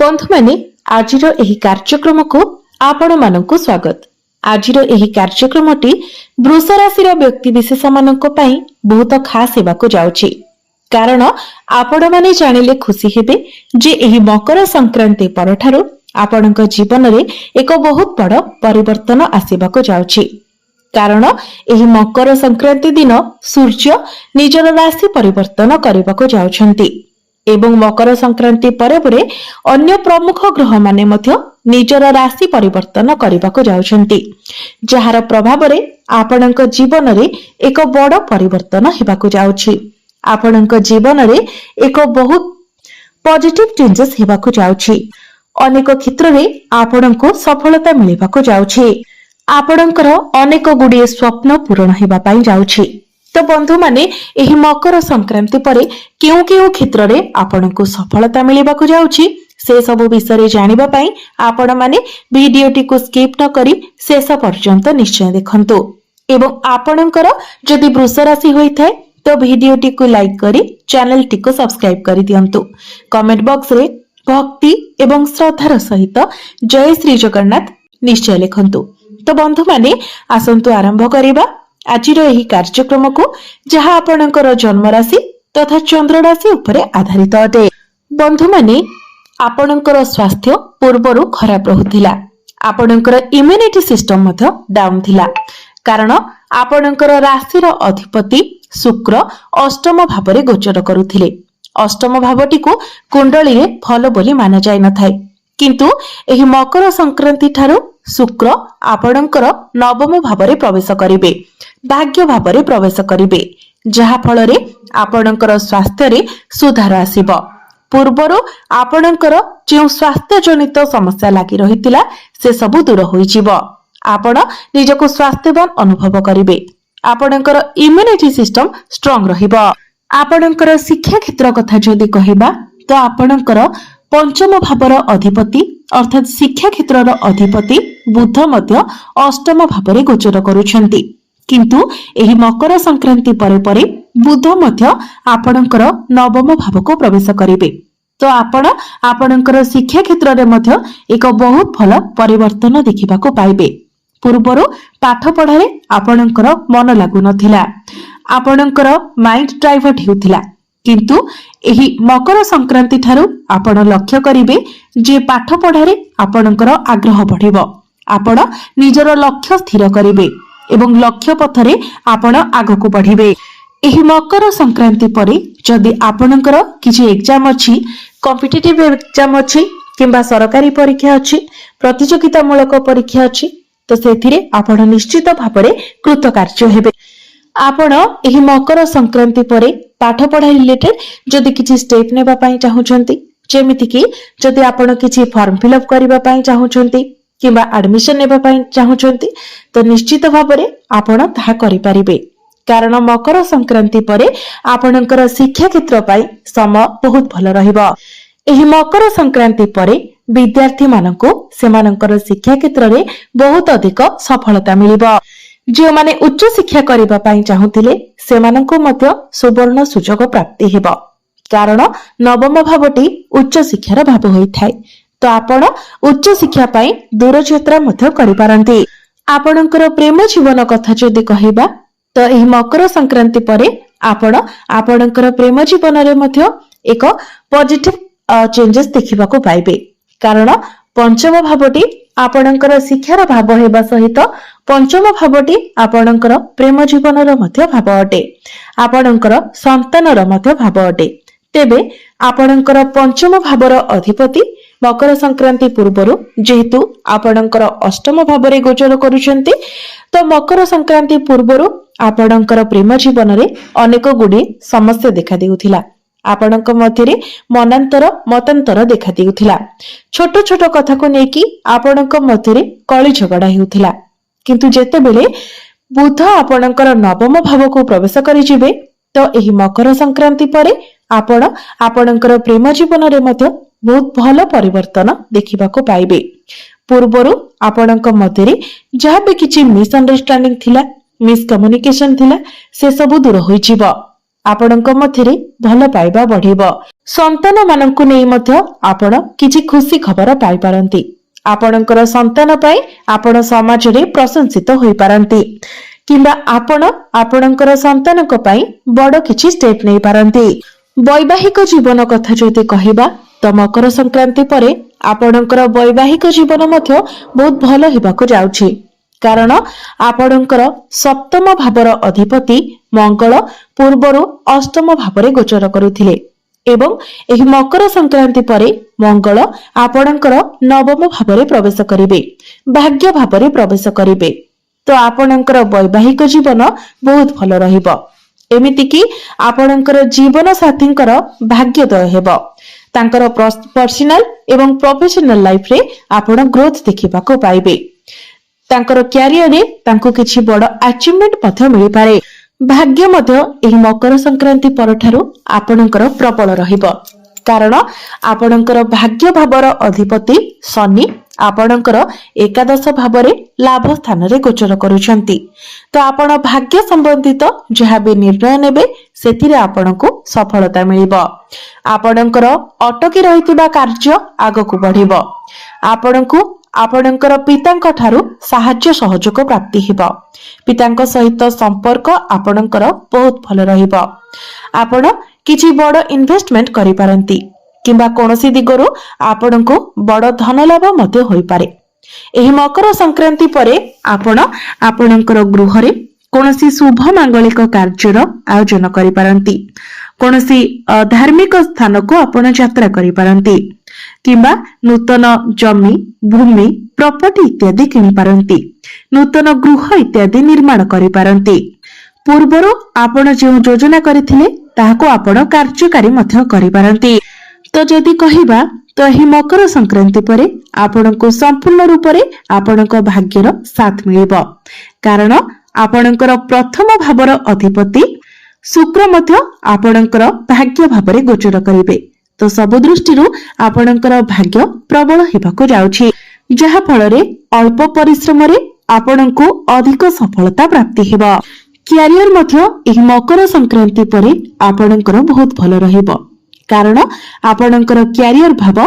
बंधु माने आजिर एही कार्यक्रम को आपण मानकु स्वागत। आजिर एही कार्यक्रमटी वृष राशि व्यक्ति विशेष मानक पई बहुत खास हेबाको जाउछि, कारण आपण माने जानिले खुशी हेबे जे एही मकर संक्रांति परठारु आपणक जीवन रे एक बहुत बड़ परिवर्तन आसीबाको जाउछि। कारण एही मकर संक्रांति दिन सूर्य निजर राशि परिवर्तन करबाको जाउछंती एवं मकर संक्रांति परे परे अन्य प्रमुख ग्रह माने मध्य निजर राशि परिवर्तन करबाको जाउछंती, जहार प्रभाव रे आपणक जीवन रे एक बड़ परिवर्तन हेबाको जाउछि। आपणक जीवन रे एक बहुत पॉजिटिव चेंजेस हेबाको जाउछि। अनेक क्षेत्र रे आपणको सफलता मिलिबाको जाउछि। आपणकर अनेक गुडिये स्वप्न पूर्ण हेबा पई जाउछि। तो बंधु माने एही मकर संक्रांति परे केउ केउ क्षेत्र रे आपणको सफलता मिलिबाको जाउछि से सब विषय रे जानिबा पई आपण माने वीडियोटी को स्किप न करी शेष पर्यंत निश्चय देखंतु। एवं आपणकर जदि वृष राशि होई थाए तो वीडियोटी को लाइक करी चैनल टी को सब्सक्राइब करी दियंतु। कमेंट बॉक्स रे भक्ति एवं श्रद्धार सहित जय श्री जगन्नाथ निश्चय लिखंतु। तो बंधु माने आसंतु आरंभ करिबा आजिर एही कार्यक्रम को, जहाँ आपणकर जन्म राशि तथा चंद्र राशि उपरे आधारित अटे। बंधु माने आपणकर स्वास्थ्य पूर्वरु खराब रहुथिला, आपणकर इम्यूनिटी सिस्टम मध्य डाउन थिला, कारण आपणकर राशिर अधिपति शुक्र अष्टम भावरे गोचर करुथिले। अष्टम भावटी को कुंडली रे फल बोली माना जाय न थाए, किंतु एही मकर संक्रांति ठारू शुक्र आपणकर नवम भावरे प्रवेश करिवे, भाग्य भावरे प्रवेश करिवे, जहा फल रे आपणकर स्वास्थ्य रे सुधार आसीबो। पूर्वरु आपणकर जे स्वास्थ्य जनित समस्या लागि रहितिला से सब दूर होई जिवो। आपण निजको स्वास्थ्यवान अनुभव करिवे, आपणकर इम्यूनिटी सिस्टम स्ट्रांग रहिबो। आपणकर शिक्षा क्षेत्र कथा जदि कहिबा तो आपणकर पंचम भावर अधिपति अर्थात शिक्षा क्षेत्रर अधिपति बुध मध्य अष्टम भावरे गोचर करूछंती, किंतु एही मकर संक्रांति परे परे बुध मध्य आपणकर नवम भाव को प्रवेश करिवे। तो आपण आपणकर शिक्षा क्षेत्र रे मध्य एक बहुत भल परिवर्तन देखिबाको पाइबे। पूर्वरु पाठ पढ़ारे आपणकर मन लागु नथिला, आपणकर माइंड डाइवर्ट हेउथिला, किंतु एही मकर संक्रांति ठारू आपण लक्ष्य करिवे जे पाठ पढ़ारे आपणकर आग्रह बढ़िबो। आपण निजर लक्ष्य स्थिर करिवे एवं लक्ष्य पथरे आपण आगको बढ़िवे। एही मकर संक्रांति परे जदि आपणकर किछि एग्जाम अछि, कॉम्पिटिटिव एग्जाम अछि किंबा सरकारी परीक्षा अछि, प्रतियोगितामूलक परीक्षा अछि, तो सेथिरे आपण निश्चित भाबरे कृतकार्य हेबे। आपण एही मकर संक्रांति परे पाठ पढ़ा रिलेटेड जदि किछि स्टेप नेबा पई चाहुचंती, जेमिति कि जदि आपण किछि फॉर्म फिलअप करबा पई चाहुचंती किंबा एडमिशन नेबा पई चाहुचंती, तो निश्चित भाबरे आपण ताहा करि परिबे। कारण मकर संक्रांति परे आपणकर शिक्षा क्षेत्र पई समय बहुत भल रहिबो। एही मकर संक्रांति परे विद्यार्थी माननको सेमानकर शिक्षा क्षेत्र रे बहुत अधिक सफलता मिलिबो। जो माने उच्च शिक्षा करबा पई चाहुथिले सेमाननको मध्य सुवर्ण सुजोग प्राप्ति हेबो, कारण नवम भावटी उच्च शिक्षार भाव होइथाय। तो आपण उच्च शिक्षा पई दूर यात्रा मध्य करि पारंती। आपणकर प्रेम जीवन कथा जदि कहिबा तो एही मकर संक्रांति परे आपण आपणकर प्रेम जीवन रे मध्य एक पॉजिटिव चेंजेस देखिबाको पाइबे, कारण पंचम भावटी आपणकर शिक्षार भाव हेबा सहित पंचम भावटी आपणकर प्रेम जीवनर मध्य भाव अटे, आपणकर संतानर मध्य भाव अटे। तेबे आपणकर पंचम भावर अधिपति मकर संक्रांति पूर्वरु जेहेतु आपणकर अष्टम भावरे गोचर करूछंती, तो मकर संक्रांति पूर्वरु आपणकर प्रेम जीवन रे अनेक गुडी समस्या देखा देउथिला। आपणक मध्यरे मनांतर मतांतर देखा देउथिला। छोट छोट कथा को नेकी आपणक मध्यरे कଳି झगड़ा हेउथिला, किंतु जेते बेले बुध आपणकर नवम भाव को प्रवेश करि जिवे तो एही मकर संक्रांति परे आपण आपणकर प्रेम जीवन रे मध्य बहुत भल परिवर्तन देखिबाको पाइबे। पूर्वरु आपणक मध्यरे जहाँ भी किछि मिसअंडरस्टैंडिंग थिला, मिसकम्युनिकेशन थिला, से सब दूर होई जिवो। ଆପଣଙ୍କ ମଧ୍ୟରେ ଭଲ ପାଇବା ବଢିବ। ସନ୍ତାନ ମାନଙ୍କୁ ନେଇ ମଧ୍ୟ ଆପଣ କିଛି ଖୁସି ଖବର ପାଇପାରନ୍ତି। ଆପଣଙ୍କର ସନ୍ତାନ ପାଇଁ ଆପଣ ସମାଜରେ ପ୍ରଶଂସିତ ହୋଇପାରନ୍ତି କିମ୍ବା ଆପଣ ଆପଣଙ୍କର ସନ୍ତାନଙ୍କ ପାଇଁ ବଡ କିଛି ଷ୍ଟେପ୍ ନେଇପାରନ୍ତି। ବୈବାହିକ ଜୀବନ କଥା ଯଦି କହିବା ତ ମକର ସଂକ୍ରାନ୍ତି ପରେ ଆପଣଙ୍କର ବୈବାହିକ ଜୀବନ ମଧ୍ୟ ବହୁତ ଭଲ ହେବାକୁ ଯାଉଛି। କାରଣ ଆପଣଙ୍କର ସପ୍ତମ ଭାବର ଅଧିପତି ମଙ୍ଗଳ ପୂର୍ବରୁ ଅଷ୍ଟମ ଭାବରେ ଗୋଚର କରୁଥିଲେ ଏବଂ ଏହି ମକର ସଂକ୍ରାନ୍ତି ପରେ ମଙ୍ଗଳ ଆପଣଙ୍କର ନବମ ଭାବରେ ପ୍ରବେଶ କରିବେ, ଭାଗ୍ୟ ଭାବରେ ପ୍ରବେଶ କରିବେ। ତ ଆପଣଙ୍କର ବୈବାହିକ ଜୀବନ ବହୁତ ଭଲ ରହିବ। ଏମିତିକି ଆପଣଙ୍କର ଜୀବନ ସାଥୀଙ୍କର ଭାଗ୍ୟୋଦୟ ହେବ। ତାଙ୍କର ପର୍ସନାଲ ଏବଂ ପ୍ରଫେସନାଲ ଲାଇଫରେ ଆପଣ ଗ୍ରୋଥ ଦେଖିବାକୁ ପାଇବେ। ତାଙ୍କର କ୍ୟାରିୟରରେ ତାଙ୍କୁ କିଛି ବଡ ଆଚିଭମେଣ୍ଟ ମଧ୍ୟ ମିଳିପାରେ। ଭାଗ୍ୟ ମଧ୍ୟ ଏହି ମକର ସଂକ୍ରାନ୍ତି ପରଠାରୁ ଆପଣଙ୍କର ପ୍ରବଳ ରହିବ। କାରଣ ଆପଣଙ୍କର ଭାଗ୍ୟ ଭାବର ଅଧିପତି ଶନି ଆପଣଙ୍କର ଏକାଦଶ ଭାବରେ ଲାଭ ସ୍ଥାନରେ ଗୋଚର କରୁଛନ୍ତି। ତ ଆପଣ ଭାଗ୍ୟ ସମ୍ବନ୍ଧିତ ଯାହା ବି ନିର୍ଣ୍ଣୟ ନେବେ ସେଥିରେ ଆପଣଙ୍କୁ ସଫଳତା ମିଳିବ। ଆପଣଙ୍କର ଅଟକି ରହିଥିବା କାର୍ଯ୍ୟ ଆଗକୁ ବଢିବ। ଆପଣଙ୍କୁ ଆପଣଙ୍କର ପିତାଙ୍କ ଠାରୁ ସାହାଯ୍ୟ ସହଯୋଗ ପ୍ରାପ୍ତି ହେବ। ପିତାଙ୍କ ସହିତ ସମ୍ପର୍କ ଆପଣଙ୍କର ବହୁତ ଭଲ ରହିବ। ଆପଣ କିଛି ବଡ ଇନଭେଷ୍ଟମେଣ୍ଟ କରିପାରନ୍ତି କିମ୍ବା କୌଣସି ଦିଗରୁ ଆପଣଙ୍କୁ ବଡ ଧନ ଲାଭ ମଧ୍ୟ ହୋଇପାରେ। ଏହି ମକର ସଂକ୍ରାନ୍ତି ପରେ ଆପଣ ଆପଣଙ୍କର ଗୃହରେ କୌଣସି ଶୁଭ ମାଙ୍ଗଳିକ କାର୍ଯ୍ୟର ଆୟୋଜନ କରିପାରନ୍ତି। କୌଣସି ଧାର୍ମିକ ସ୍ଥାନକୁ ଆପଣ ଯାତ୍ରା କରିପାରନ୍ତି କିମ୍ବା ନୂତନ ଜମି, ଭୂମି, ପ୍ରପର୍ଟି ଇତ୍ୟାଦି କିଣିପାରନ୍ତି। ନୂତନ ଗୃହ ଇତ୍ୟାଦି ନିର୍ମାଣ କରିପାରନ୍ତି। ପୂର୍ବରୁ ଆପଣ ଯେଉଁ ଯୋଜନା କରିଥିଲେ ତାହାକୁ ଆପଣ କାର୍ଯ୍ୟକାରୀ ମଧ୍ୟ କରିପାରନ୍ତି। ତ ଯଦି କହିବା ତ ଏହି ମକର ସଂକ୍ରାନ୍ତି ପରେ ଆପଣଙ୍କୁ ସମ୍ପୂର୍ଣ୍ଣ ରୂପରେ ଆପଣଙ୍କ ଭାଗ୍ୟର ସାଥ ମିଳିବ। କାରଣ ଆପଣଙ୍କର ପ୍ରଥମ ଭାବର ଅଧିପତି ଶୁକ୍ର ମଧ୍ୟ ଆପଣଙ୍କର ଭାଗ୍ୟ ଭାବରେ ଗୋଚର କରିବେ। ତ ସବୁ ଦୃଷ୍ଟିରୁ ଆପଣଙ୍କର ଭାଗ୍ୟ ପ୍ରବଳ ହେବାକୁ ଯାଉଛି, ଯାହା ଫଳରେ ଅଳ୍ପ ପରିଶ୍ରମରେ ଆପଣଙ୍କୁ ଅଧିକ ସଫଳତା ପ୍ରାପ୍ତି ହେବ। କ୍ୟାରିୟର ମଧ୍ୟ ଏହି ମକର ସଂକ୍ରାନ୍ତି ପରେ ଆପଣଙ୍କର ବହୁତ ଭଲ ରହିବ। କାରଣ ଆପଣଙ୍କର କ୍ୟାରିୟର ଭାବ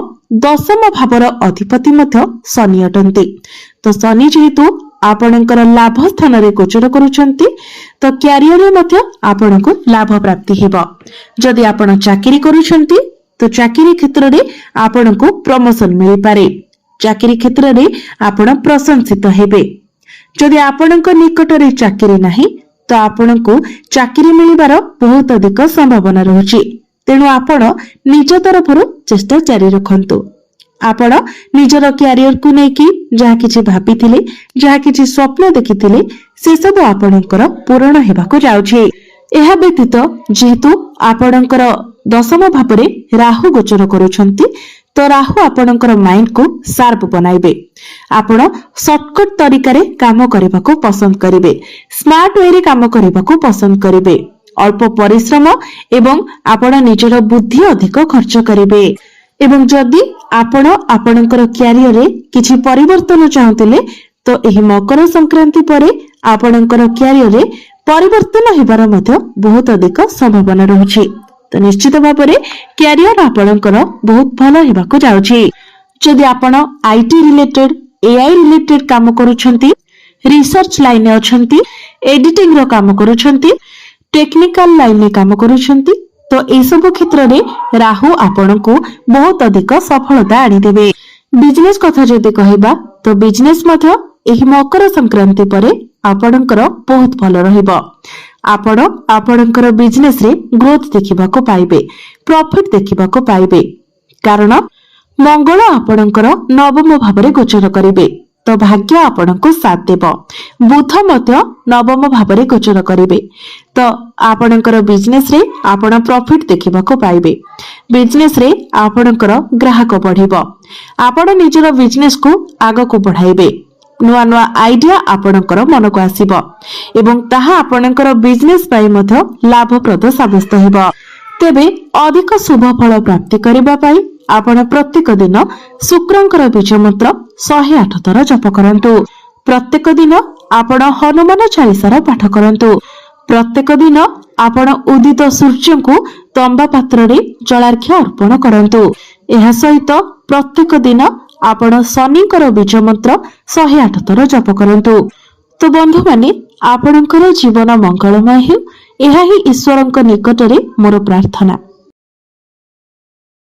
ଦଶମ ଭାବର ଅଧିପତି ମଧ୍ୟ ଶନି ଅଟନ୍ତି। ତ ଶନି ଯେହେତୁ ଆପଣଙ୍କର ଲାଭ ସ୍ଥାନରେ ଗୋଚର କରୁଛନ୍ତି ତ କ୍ୟାରିୟରରେ ମଧ୍ୟ ଆପଣଙ୍କୁ ଲାଭ ପ୍ରାପ୍ତି ହେବ। ଯଦି ଆପଣ ଚାକିରି କରୁଛନ୍ତି ତ ଚାକିରି କ୍ଷେତ୍ରରେ ଆପଣଙ୍କୁ ପ୍ରମୋସନ ମିଳିପାରେ। ଚାକିରି କ୍ଷେତ୍ରରେ ଆପଣ ପ୍ରଶଂସିତ ହେବେ। ଯଦି ଆପଣଙ୍କ ନିକଟରେ ଚାକିରି ନାହିଁ ତ ଆପଣଙ୍କୁ ଚାକିରି ମିଳିବାର ବହୁତ ଅଧିକ ସମ୍ଭାବନା ରହୁଛି। ତେଣୁ ଆପଣ ନିଜ ତରଫରୁ ଚେଷ୍ଟା ଜାରି ରଖନ୍ତୁ। ଆପଣ ନିଜର କ୍ୟାରିୟରକୁ ନେଇକି ଯାହା କିଛି ଭାବିଥିଲେ, ଯାହା କିଛି ସ୍ୱପ୍ନ ଦେଖିଥିଲେ ସେସବୁ ଆପଣଙ୍କର ପୂରଣ ହେବାକୁ ଯାଉଛି। ଏହା ବ୍ୟତୀତ ଯେହେତୁ ଆପଣଙ୍କର ଦଶମ ଭାବରେ ରାହୁ ଗୋଚର କରୁଛନ୍ତି ତ ରାହୁ ଆପଣଙ୍କର ମାଇଣ୍ଡକୁ ସାର୍ପ ବନାଇବେ। ଆପଣ ସର୍ଟକଟ ତରିକାରେ କାମ କରିବାକୁ ପସନ୍ଦ କରିବେ, ସ୍ମାର୍ଟ ୱେରେ କାମ କରିବାକୁ ପସନ୍ଦ କରିବେ। ଅଳ୍ପ ପରିଶ୍ରମ ଏବଂ ଆପଣ ନିଜର ବୁଦ୍ଧି ଅଧିକ ଖର୍ଚ୍ଚ କରିବେ। ଏବଂ ଯଦି ଆପଣ ଆପଣଙ୍କର କ୍ୟାରିୟରରେ କିଛି ପରିବର୍ତ୍ତନ ଚାହୁଁଥିଲେ ତ ଏହି ମକର ସଂକ୍ରାନ୍ତି ପରେ ଆପଣଙ୍କର କ୍ୟାରିୟରରେ ପରିବର୍ତ୍ତନ ହେବାର ମଧ୍ୟ ବହୁତ ଅଧିକ ସମ୍ଭାବନା ରହୁଛି। ତ ନିଶ୍ଚିତ ଭାବରେ କ୍ୟାରିୟର ଆପଣଙ୍କର ବହୁତ ଭଲ ହେବାକୁ ଯାଉଛି। ଯଦି ଆପଣ ଆଇଟି ରିଲେଟେଡ, ଏଆଇ ରିଲେଟେଡ କାମ କରୁଛନ୍ତି, ରିସର୍ଚ୍ଚ ଲାଇନରେ ଅଛନ୍ତି, ଏଡିଟିଂ ର କାମ କରୁଛନ୍ତି, ଟେକ୍ନିକାଲ ଲାଇନରେ କାମ କରୁଛନ୍ତି ତ ଏସବୁ କ୍ଷେତ୍ରରେ ରାହୁ ଆପଣଙ୍କୁ ବହୁତ ଅଧିକ ସଫଳତା ଆଣିଦେବେ। ବିଜନେସ କଥା ଯଦି କହିବା ତ ବିଜନେସ ମଧ୍ୟ ଏହି ମକର ସଂକ୍ରାନ୍ତି ପରେ ଆପଣଙ୍କର ବହୁତ ଭଲ ରହିବ। ଆପଣ ଆପଣଙ୍କର ବିଜନେସରେ ଗ୍ରୋଥ ଦେଖିବାକୁ ପାଇବେ, ପ୍ରଫିଟ ଦେଖିବାକୁ ପାଇବେ। କାରଣ ମଙ୍ଗଳ ଆପଣଙ୍କର ନବମ ଭାବରେ ଗୋଚର କରିବେ ତ ଭାଗ୍ୟ ଆପଣଙ୍କୁ ସାଥ ଦେବ। ବୁଧ ମଧ୍ୟ ନବମ ଭାବରେ ଗୋଚର କରିବେ ତ ଆପଣଙ୍କର ବିଜନେସରେ ଆପଣ ପ୍ରଫିଟ ଦେଖିବାକୁ ପାଇବେ। ବିଜନେସରେ ଆପଣଙ୍କର ଗ୍ରାହକ ବଢିବ। ଆପଣ ନିଜର ବିଜନେସକୁ ଆଗକୁ ବଢାଇବେ। ନୂଆ ନୂଆ ଆଇଡିଆ ଆପଣଙ୍କର ମନକୁ ଆସିବ ଏବଂ ତାହା ଆପଣଙ୍କର ବିଜନେସ ପାଇଁ ମଧ୍ୟ ଲାଭପ୍ରଦ ସାବ୍ୟସ୍ତ ହେବ। ତେବେ ଅଧିକ ଶୁଭ ଫଳ ପ୍ରାପ୍ତି କରିବା ପାଇଁ ଆପଣ ପ୍ରତ୍ୟେକ ଦିନ ଶୁକ୍ରଙ୍କର ବୀଜ ମନ୍ତ୍ର 108 ଥର ଜପ କରନ୍ତୁ। ପ୍ରତ୍ୟେକ ଦିନ ଆପଣ ହନୁମାନ ଚାଳିସାର ପାଠ କରନ୍ତୁ। ପ୍ରତ୍ୟେକ ଦିନ ଆପଣ ଉଦିତ ସୂର୍ଯ୍ୟଙ୍କୁ ତମ୍ବା ପାତ୍ରରେ ଜଳାର୍ଘ୍ୟ ଅର୍ପଣ କରନ୍ତୁ। ଏହା ସହିତ ପ୍ରତ୍ୟେକ ଦିନ ଆପଣ ଶନିଙ୍କର ବୀଜ ମନ୍ତ୍ର 108 ଥର ଜପ କରନ୍ତୁ। ତ ବନ୍ଧୁମାନେ, ଆପଣଙ୍କର ଜୀବନ ମଙ୍ଗଳମୟ ହେଉ, ଏହା ହିଁ ଈଶ୍ୱରଙ୍କ ନିକଟରେ ମୋର ପ୍ରାର୍ଥନା।